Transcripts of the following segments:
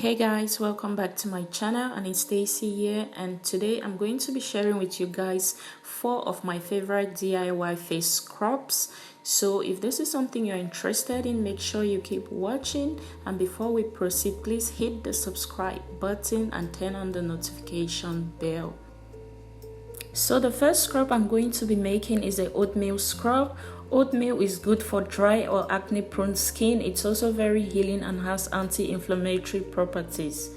Hey guys, welcome back to my channel, and it's Stacy here, and today I'm going to be sharing with you guys 4 of my favorite DIY face scrubs. So if this is something you're interested in, make sure you keep watching, and before we proceed, please hit the subscribe button and turn on the notification bell. So the first scrub I'm going to be making is a oatmeal scrub. Oatmeal is good for dry or acne prone skin. It's also very healing and has anti-inflammatory properties.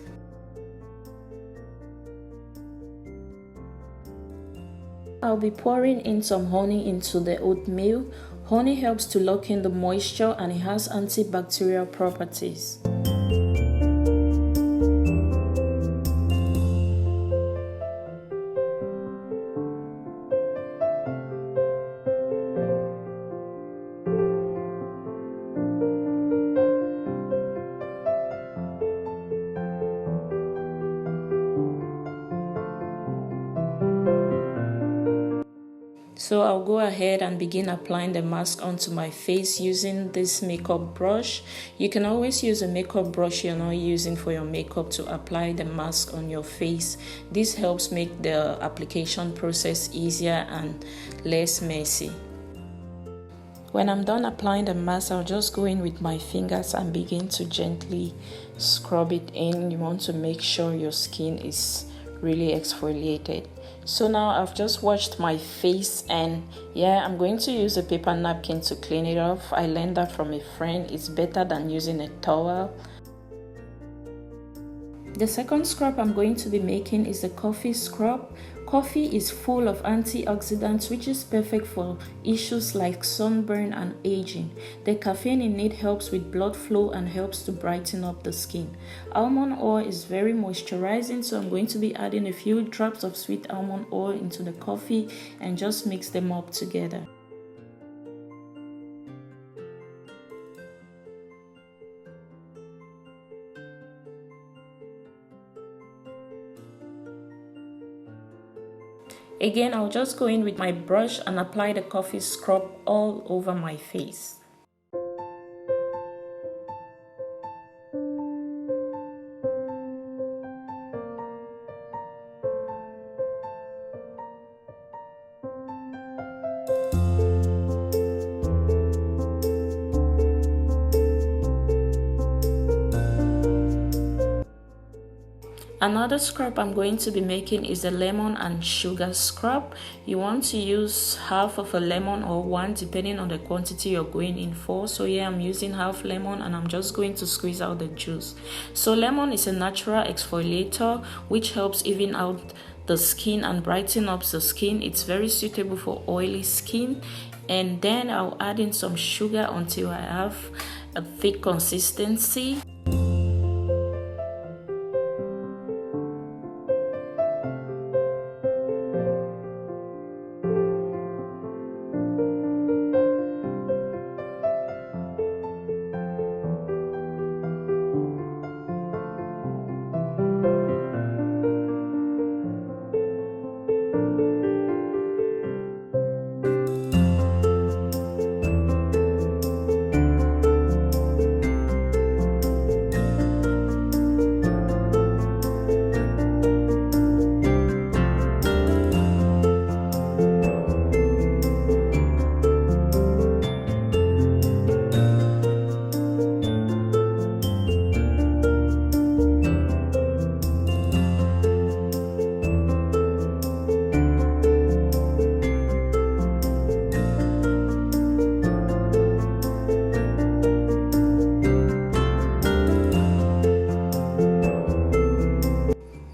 I'll be pouring in some honey into the oatmeal. Honey helps to lock in the moisture and it has antibacterial properties. So I'll go ahead and begin applying the mask onto my face using this makeup brush. You can always use a makeup brush you're not using for your makeup to apply the mask on your face. This helps make the application process easier and less messy. When I'm done applying the mask, I'll just go in with my fingers and begin to gently scrub it in. You want to make sure your skin is really exfoliated. So now I've just washed my face, and I'm going to use a paper napkin to clean it off. I learned that from a friend. It's better than using a towel. The second scrub I'm going to be making is a coffee scrub. Coffee is full of antioxidants, which is perfect for issues like sunburn and aging. The caffeine in it helps with blood flow and helps to brighten up the skin. Almond oil is very moisturizing, so I'm going to be adding a few drops of sweet almond oil into the coffee and just mix them up together. Again, I'll just go in with my brush and apply the coffee scrub all over my face. Another scrub I'm going to be making is a lemon and sugar scrub. You want to use half of a lemon or one, depending on the quantity you're going in for. So I'm using half lemon and I'm just going to squeeze out the juice. So lemon is a natural exfoliator which helps even out the skin and brighten up the skin. It's very suitable for oily skin. And then I'll add in some sugar until I have a thick consistency.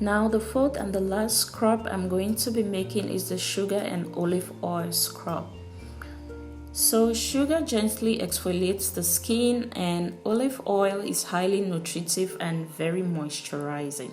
Now the fourth and the last scrub I'm going to be making is the sugar and olive oil scrub. So sugar gently exfoliates the skin and olive oil is highly nutritive and very moisturizing.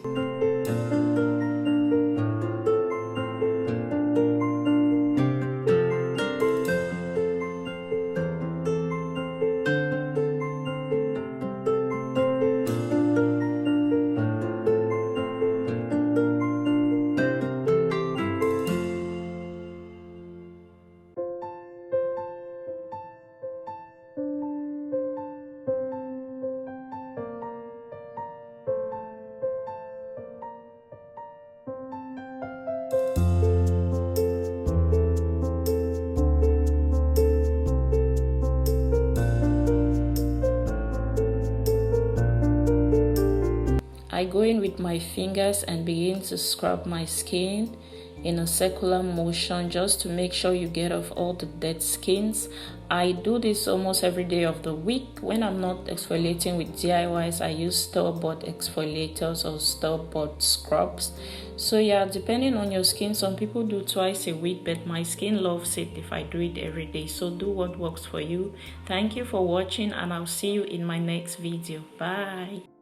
I go in with my fingers and begin to scrub my skin in a circular motion just to make sure you get off all the dead skins. I do this almost every day of the week. When I'm not exfoliating with DIYs, I use store-bought exfoliators or store-bought scrubs. So yeah, depending on your skin, some people do twice a week, but my skin loves it if I do it every day. So do what works for you. Thank you for watching, and I'll see you in my next video. Bye.